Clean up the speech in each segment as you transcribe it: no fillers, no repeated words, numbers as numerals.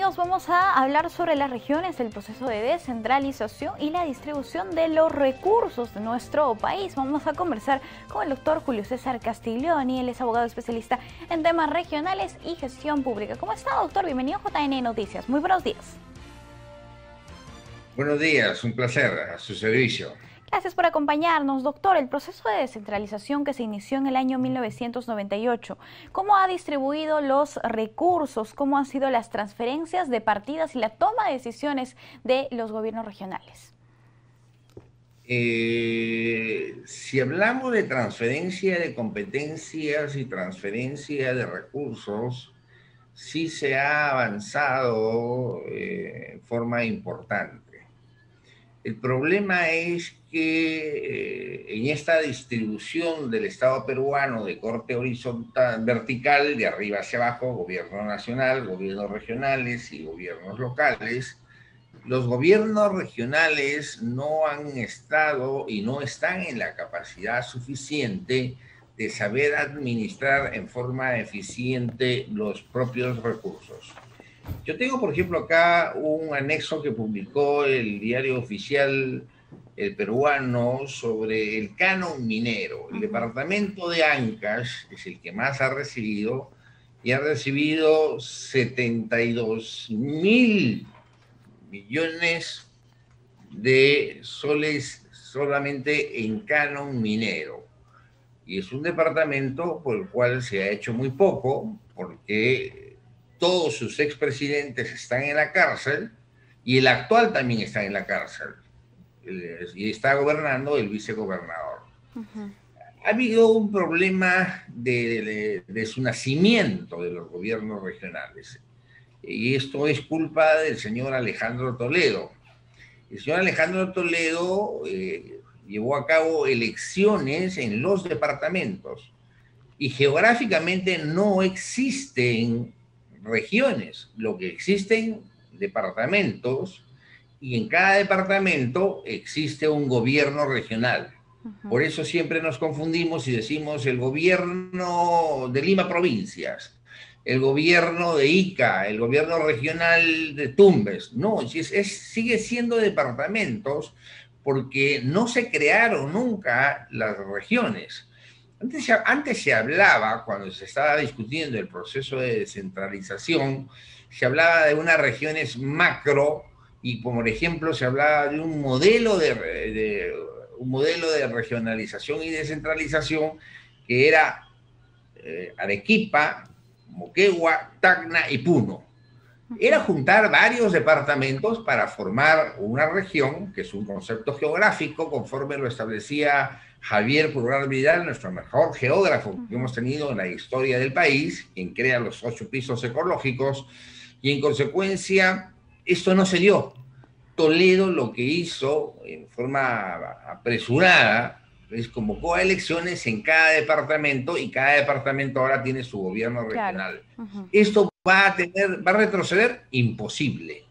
amigos, vamos a hablar sobre las regiones, el proceso de descentralización y la distribución de los recursos de nuestro país. Vamos a conversar con el doctor Julio César Castiglioni, él es abogado especialista en temas regionales y gestión pública. ¿Cómo está, doctor? Bienvenido a JN Noticias. Muy buenos días. Buenos días, un placer, a su servicio. Gracias por acompañarnos, doctor. El proceso de descentralización que se inició en el año 1998, ¿cómo ha distribuido los recursos? ¿Cómo han sido las transferencias de partidas y la toma de decisiones de los gobiernos regionales? Si hablamos de transferencia de competencias y transferencia de recursos, sí se ha avanzado en forma importante. El problema es que en esta distribución del Estado peruano de corte horizontal, vertical, de arriba hacia abajo, gobierno nacional, gobiernos regionales y gobiernos locales, los gobiernos regionales no han estado y no están en la capacidad suficiente de saber administrar en forma eficiente los propios recursos. Yo tengo, por ejemplo, acá un anexo que publicó el diario oficial El Peruano sobre el canon minero. El departamento de Ancash es el que más ha recibido y ha recibido 72.000 millones de soles solamente en canon minero. Y es un departamento por el cual se ha hecho muy poco, porque todos sus expresidentes están en la cárcel y el actual también está en la cárcel. Y está gobernando el vicegobernador. Ha habido un problema de su nacimiento de los gobiernos regionales. Y esto es culpa del señor Alejandro Toledo. El señor Alejandro Toledo llevó a cabo elecciones en los departamentos y geográficamente no existen regiones, lo que existen departamentos, y en cada departamento existe un gobierno regional. Por eso siempre nos confundimos y decimos el gobierno de Lima Provincias, el gobierno de Ica, el gobierno regional de Tumbes. No, sigue siendo departamentos porque no se crearon nunca las regiones. Antes se hablaba, cuando se estaba discutiendo el proceso de descentralización, se hablaba de unas regiones macro y, por ejemplo, se hablaba de un modelo de regionalización y descentralización que era Arequipa, Moquegua, Tacna y Puno. Era juntar varios departamentos para formar una región, que es un concepto geográfico, conforme lo establecía Javier Purgar Vidal, nuestro mejor geógrafo que hemos tenido en la historia del país, quien crea los 8 pisos ecológicos, y en consecuencia esto no se dio. Toledo lo que hizo en forma apresurada es convocó a elecciones en cada departamento y cada departamento ahora tiene su gobierno regional. Claro. Esto va a retroceder imposible.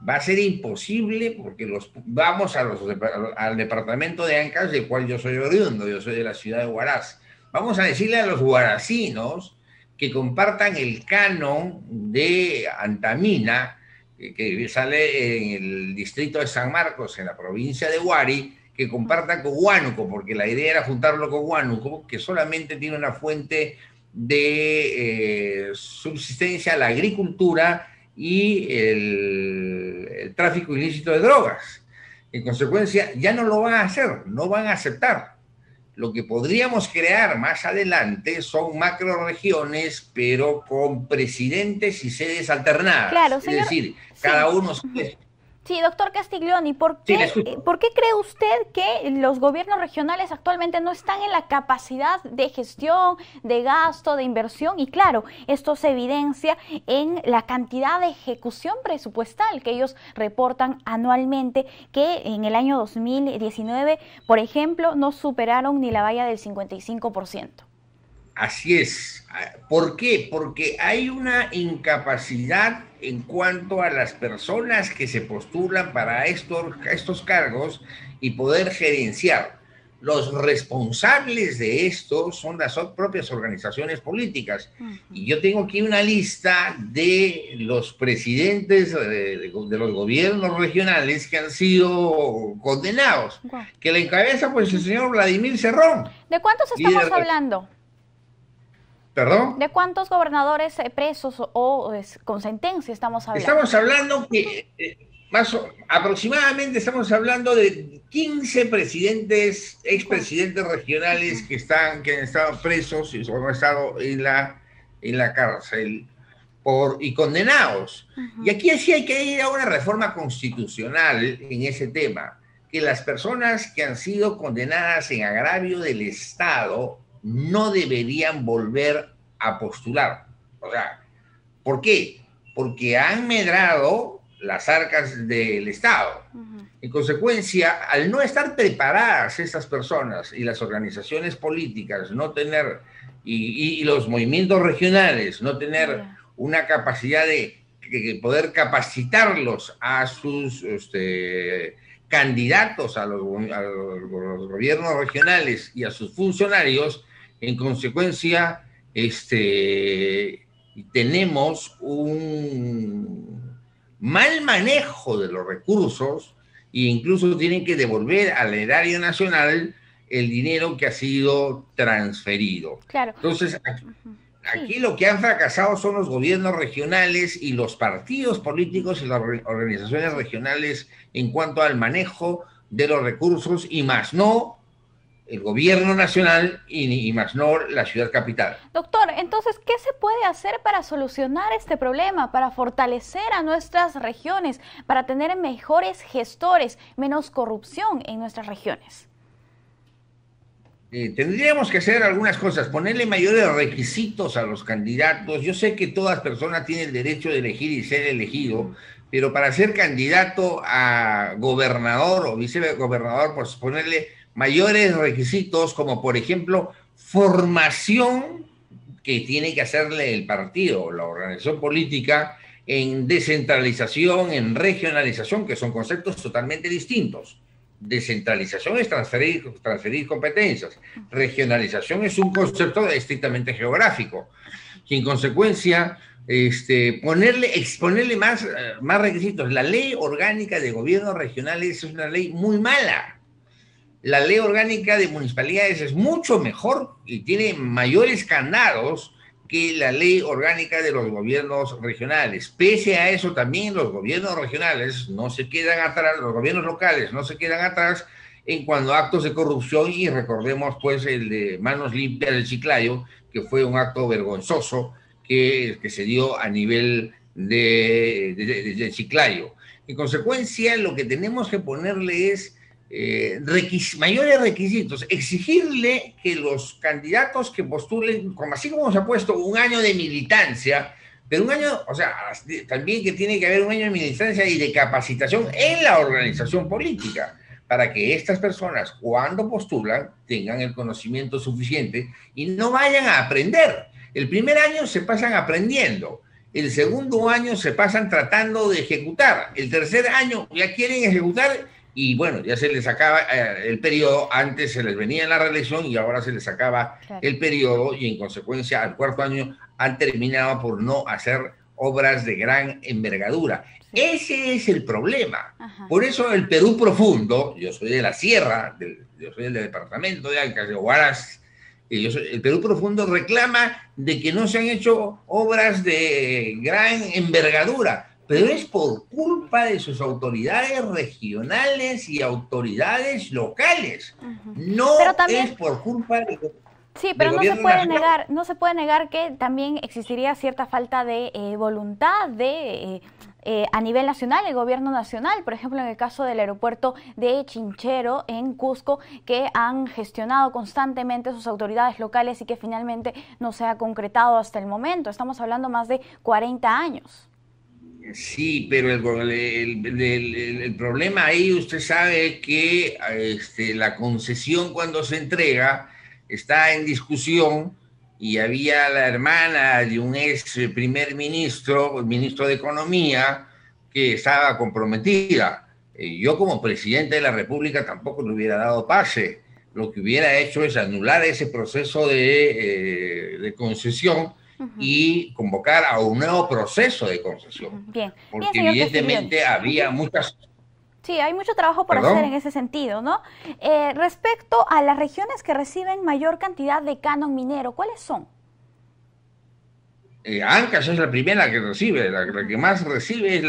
Va a ser imposible porque vamos al departamento de Ancash, del cual yo soy oriundo, yo soy de la ciudad de Huaraz. Vamos a decirle a los huaracinos que compartan el canon de Antamina, que sale en el distrito de San Marcos, en la provincia de Huari, que compartan con Huánuco, porque la idea era juntarlo con Huánuco, que solamente tiene una fuente de subsistencia, la agricultura y el tráfico ilícito de drogas. En consecuencia, ya no lo van a hacer, no van a aceptar. Lo que podríamos crear más adelante son macroregiones, pero con presidentes y sedes alternadas. Claro, señor, es decir, cada uno... Sí, doctor Castiglioni, ¿por qué cree usted que los gobiernos regionales actualmente no están en la capacidad de gestión, de gasto, de inversión? Y claro, esto se evidencia en la cantidad de ejecución presupuestal que ellos reportan anualmente, que en el año 2019, por ejemplo, no superaron ni la valla del 55%. Así es. ¿Por qué? Porque hay una incapacidad en cuanto a las personas que se postulan para estos cargos y poder gerenciar. los responsables de esto son las propias organizaciones políticas. Y yo tengo aquí una lista de los presidentes de los gobiernos regionales que han sido condenados, que la encabeza pues el señor Vladimir Cerrón. ¿De cuántos estamos hablando? ¿Perdón? ¿De cuántos gobernadores presos o con sentencia estamos hablando? Estamos hablando que aproximadamente estamos hablando de 15 presidentes, expresidentes regionales que han estado presos y han estado en la cárcel y condenados. Y aquí sí hay que ir a una reforma constitucional en ese tema, que las personas que han sido condenadas en agravio del Estado no deberían volver a postular. O sea, ¿por qué? Porque han medrado las arcas del Estado. En consecuencia, al no estar preparadas estas personas y las organizaciones políticas, no tener, y los movimientos regionales, no tener una capacidad de poder capacitarlos a sus candidatos a los gobiernos regionales y a sus funcionarios, en consecuencia, tenemos un mal manejo de los recursos e incluso tienen que devolver al erario nacional el dinero que ha sido transferido. Claro. Entonces, aquí lo que han fracasado son los gobiernos regionales y los partidos políticos y las organizaciones regionales en cuanto al manejo de los recursos y más no el gobierno nacional y más no la ciudad capital. Doctor, entonces, ¿qué se puede hacer para solucionar este problema, para fortalecer a nuestras regiones, para tener mejores gestores, menos corrupción en nuestras regiones? Tendríamos que hacer algunas cosas, ponerle mayores requisitos a los candidatos. Yo sé que todas personas tienen el derecho de elegir y ser elegido, pero para ser candidato a gobernador o vicegobernador, pues ponerle mayores requisitos, como por ejemplo, formación que tiene que hacerle el partido, la organización política, en descentralización, en regionalización, que son conceptos totalmente distintos. Descentralización es transferir competencias. Regionalización es un concepto estrictamente geográfico. Y en consecuencia, exponerle más requisitos. La ley orgánica de gobiernos regionales es una ley muy mala. La ley orgánica de municipalidades es mucho mejor y tiene mayores candados que la ley orgánica de los gobiernos regionales. Pese a eso, también los gobiernos regionales no se quedan atrás, los gobiernos locales no se quedan atrás en cuanto a actos de corrupción, y recordemos pues el de Manos Limpias del Chiclayo, que fue un acto vergonzoso que se dio a nivel de Chiclayo. En consecuencia, lo que tenemos que ponerle es mayores requisitos, exigirle que los candidatos que postulen, así como se ha puesto un año de militancia, pero un año, o sea, también que tiene que haber un año de militancia y de capacitación en la organización política, para que estas personas, cuando postulan, tengan el conocimiento suficiente y no vayan a aprender. El primer año se pasan aprendiendo, el segundo año se pasan tratando de ejecutar, el tercer año ya quieren ejecutar. Y bueno, ya se les acaba el periodo, antes se les venía la reelección y ahora se les acaba el periodo, y en consecuencia al cuarto año han terminado por no hacer obras de gran envergadura. Sí. Ese es el problema. Por eso el Perú profundo, yo soy de la sierra, yo soy del departamento de Ancash, de Huaraz, el Perú profundo reclama de que no se han hecho obras de gran envergadura, pero es por culpa de sus autoridades regionales y autoridades locales. No también, es por culpa de... Sí, pero no se puede negar que también existiría cierta falta de voluntad a nivel nacional, el gobierno nacional, por ejemplo, en el caso del aeropuerto de Chinchero en Cusco, que han gestionado constantemente sus autoridades locales y que finalmente no se ha concretado hasta el momento. Estamos hablando más de 40 años. Sí, pero el problema ahí, usted sabe que la concesión cuando se entrega está en discusión, y había la hermana de un ex primer ministro, ministro de Economía, que estaba comprometida. Yo como presidente de la República tampoco le hubiera dado pase. lo que hubiera hecho es anular ese proceso de concesión y convocar a un nuevo proceso de concesión. Bien. Porque evidentemente había muchas... Sí, hay mucho trabajo por hacer en ese sentido, ¿no? Respecto a las regiones que reciben mayor cantidad de canon minero, ¿cuáles son? Ancash es la primera que recibe, la que más recibe es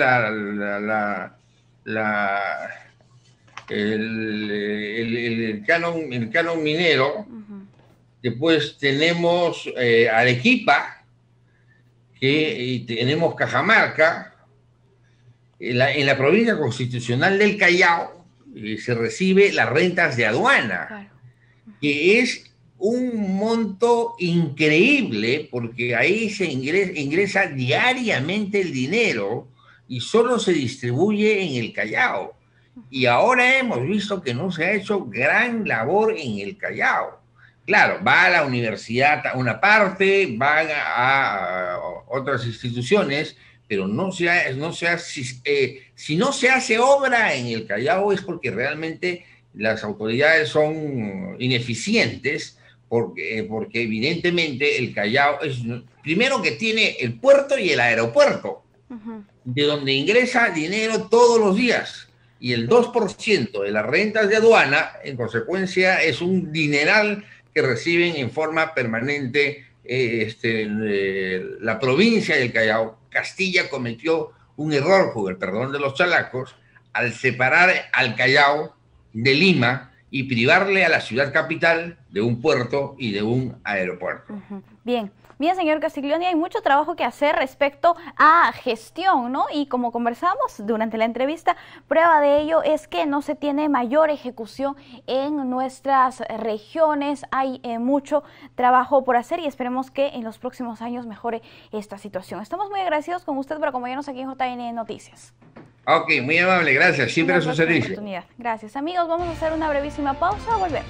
el canon minero. Después tenemos Arequipa, y tenemos Cajamarca. En la provincia constitucional del Callao se recibe las rentas de aduana, que es un monto increíble, porque ahí se ingresa diariamente el dinero y solo se distribuye en el Callao. Y ahora hemos visto que no se ha hecho gran labor en el Callao. Claro, va a la universidad a una parte, van a otras instituciones, pero si no se hace obra en el Callao es porque realmente las autoridades son ineficientes, porque evidentemente el Callao es, primero que tiene el puerto y el aeropuerto, de donde ingresa dinero todos los días, y el 2% de las rentas de aduana, en consecuencia, es un dineral que reciben en forma permanente la provincia del Callao. Castilla cometió un error, con el perdón de los chalacos, al separar al Callao de Lima y privarle a la ciudad capital de un puerto y de un aeropuerto. Bien. Bien, señor Castiglioni, hay mucho trabajo que hacer respecto a gestión, ¿no? Y como conversamos durante la entrevista, prueba de ello es que no se tiene mayor ejecución en nuestras regiones. Hay mucho trabajo por hacer y esperemos que en los próximos años mejore esta situación. Estamos muy agradecidos con usted por acompañarnos aquí en JN Noticias. Ok, muy amable, gracias. Siempre a su servicio. Gracias, amigos. Vamos a hacer una brevísima pausa. Volvemos.